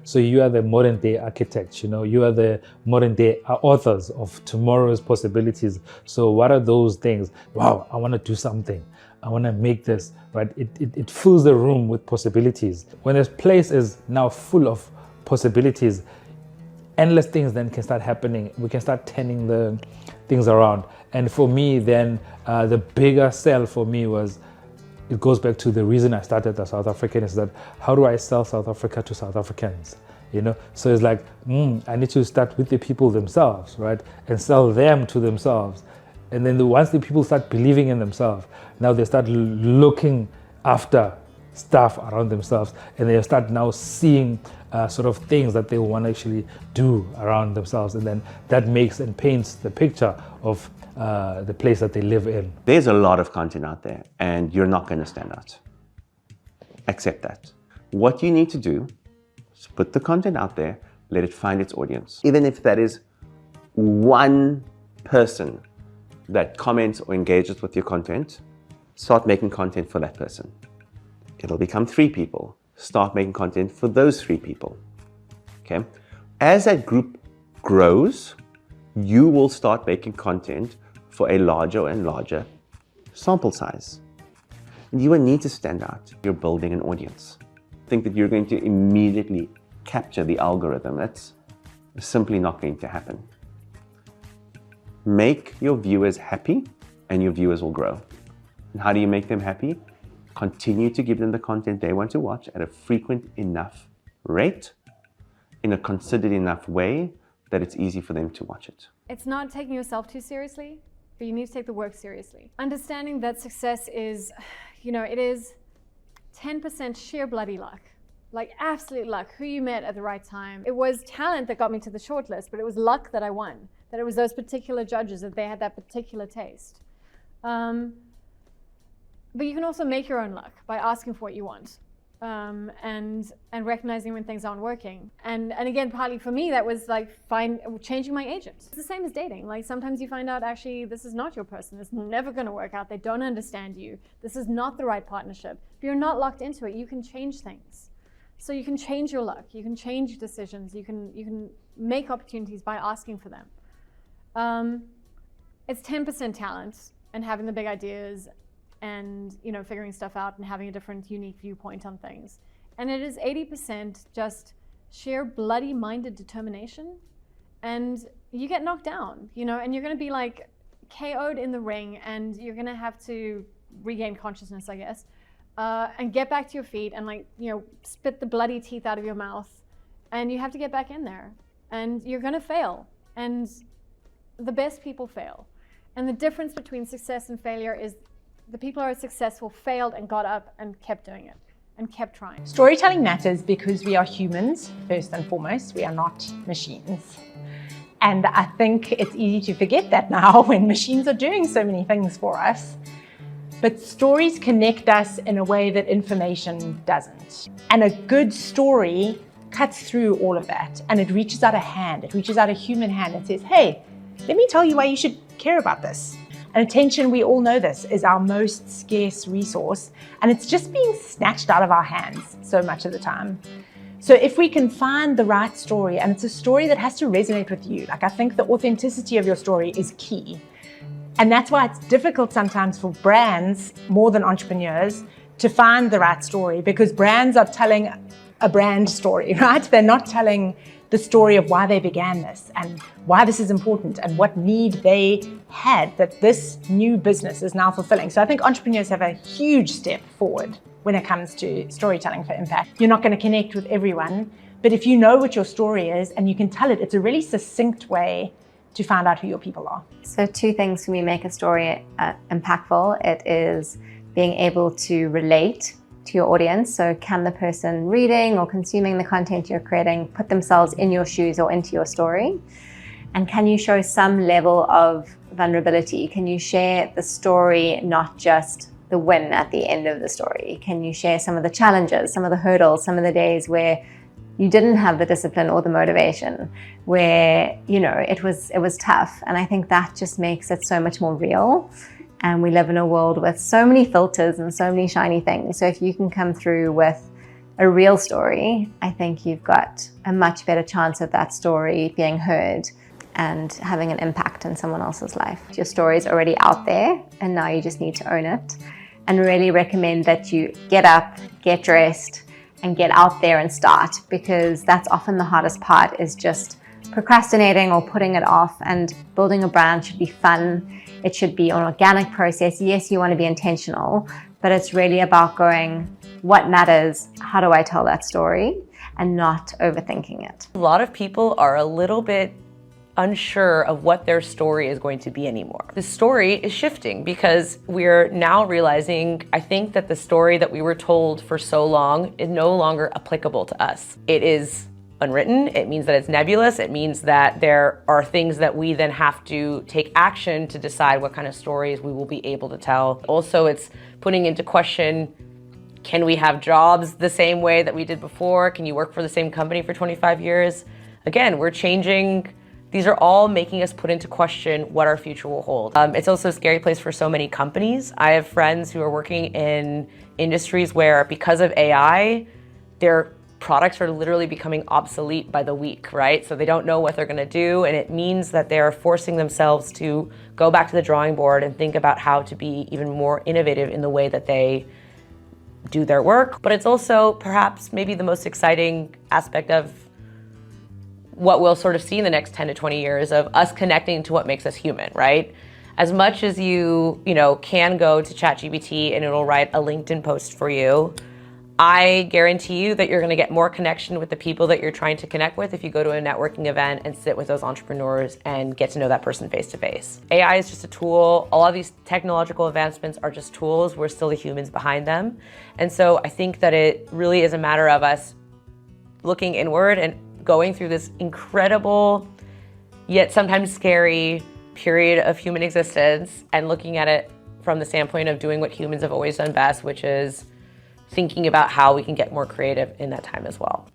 So you are the modern day architects, you are the modern day authors of tomorrow's possibilities. So what are those things? Wow, I want to do something. I want to make this, right? It fills the room with possibilities. When this place is now full of possibilities, endless things then can start happening. We can start turning the things around. And for me, then the bigger sell for me was, it goes back to the reason I started as South African, is that how do I sell South Africa to South Africans? So it's like, I need to start with the people themselves, right? And sell them to themselves. And then once the people start believing in themselves, now they start looking after stuff around themselves, and they start now seeing sort of things that they want to actually do around themselves. And then that makes and paints the picture of the place that they live in. There's a lot of content out there, and you're not going to stand out. Accept that. What you need to do is put the content out there, let it find its audience. Even if that is one person that comments or engages with your content, start making content for that person. It'll become 3 people. Start making content for those 3 people. Okay? As that group grows, you will start making content for a larger and larger sample size. You will need to stand out. You're building an audience. Think that you're going to immediately capture the algorithm. That's simply not going to happen. Make your viewers happy, and your viewers will grow. And how do you make them happy? Continue to give them the content they want to watch at a frequent enough rate, in a considered enough way that it's easy for them to watch it. It's not taking yourself too seriously, but you need to take the work seriously. Understanding that success is, it is 10% sheer bloody luck. Like absolute luck, who you met at the right time. It was talent that got me to the shortlist, but it was luck that I won. That it was those particular judges, that they had that particular taste. But you can also make your own luck by asking for what you want, and recognizing when things aren't working. And again, partly for me, that was like changing my agent. It's the same as dating. Like sometimes you find out, actually, this is not your person. It's never going to work out. They don't understand you. This is not the right partnership. If you're not locked into it, you can change things. So you can change your luck. You can change decisions. You can make opportunities by asking for them. It's 10% talent and having the big ideas and figuring stuff out and having a different, unique viewpoint on things. And it is 80% just sheer bloody-minded determination. And you get knocked down, and you're going to be like KO'd in the ring, and you're going to have to regain consciousness, I guess, and get back to your feet and spit the bloody teeth out of your mouth. And you have to get back in there, and you're going to fail. And the best people fail. And the difference between success and failure is the people who are successful failed and got up and kept doing it and kept trying. Storytelling matters because we are humans, first and foremost. We are not machines. And I think it's easy to forget that now when machines are doing so many things for us. But stories connect us in a way that information doesn't. And a good story cuts through all of that, and it reaches out a hand. It reaches out a human hand and says, hey, let me tell you why you should care about this. And attention, we all know this, is our most scarce resource, and it's just being snatched out of our hands so much of the time. So if we can find the right story, and it's a story that has to resonate with you, I think the authenticity of your story is key. And that's why it's difficult sometimes for brands, more than entrepreneurs, to find the right story, because brands are telling a brand story, right? They're not telling the story of why they began this and why this is important and what need they had that this new business is now fulfilling. So I think entrepreneurs have a huge step forward when it comes to storytelling for impact. You're not going to connect with everyone, but if you know what your story is and you can tell it, it's a really succinct way to find out who your people are. So 2 things for me make a story impactful. It is being able to relate to your audience. So can the person reading or consuming the content you're creating put themselves in your shoes or into your story? And can you show some level of vulnerability? Can you share the story, not just the win at the end of the story? Can you share some of the challenges, some of the hurdles, some of the days where you didn't have the discipline or the motivation, where it was tough? And I think that just makes it so much more real. And we live in a world with so many filters and so many shiny things. So if you can come through with a real story, I think you've got a much better chance of that story being heard and having an impact in someone else's life. Your story is already out there and now you just need to own it. And really recommend that you get up, get dressed, and get out there and start, because that's often the hardest part, is just procrastinating or putting it off. And building a brand should be fun. It should be an organic process. Yes, you want to be intentional, but it's really about going, what matters? How do I tell that story? And not overthinking it. A lot of people are a little bit unsure of what their story is going to be anymore. The story is shifting because we're now realizing, I think, that the story that we were told for so long is no longer applicable to us. It is unwritten. It means that it's nebulous. It means that there are things that we then have to take action to decide what kind of stories we will be able to tell. Also, it's putting into question, can we have jobs the same way that we did before? Can you work for the same company for 25 years? Again, we're changing. These are all making us put into question what our future will hold. It's also a scary place for so many companies. I have friends who are working in industries where, because of AI, their products are literally becoming obsolete by the week, right? So they don't know what they're gonna do, and it means that they're forcing themselves to go back to the drawing board and think about how to be even more innovative in the way that they do their work. But it's also perhaps maybe the most exciting aspect of what we'll sort of see in the next 10 to 20 years, of us connecting to what makes us human, right? As much as you can go to ChatGPT and it'll write a LinkedIn post for you, I guarantee you that you're gonna get more connection with the people that you're trying to connect with if you go to a networking event and sit with those entrepreneurs and get to know that person face to face. AI is just a tool. All of these technological advancements are just tools. We're still the humans behind them. And so I think that it really is a matter of us looking inward and going through this incredible, yet sometimes scary period of human existence and looking at it from the standpoint of doing what humans have always done best, which is thinking about how we can get more creative in that time as well.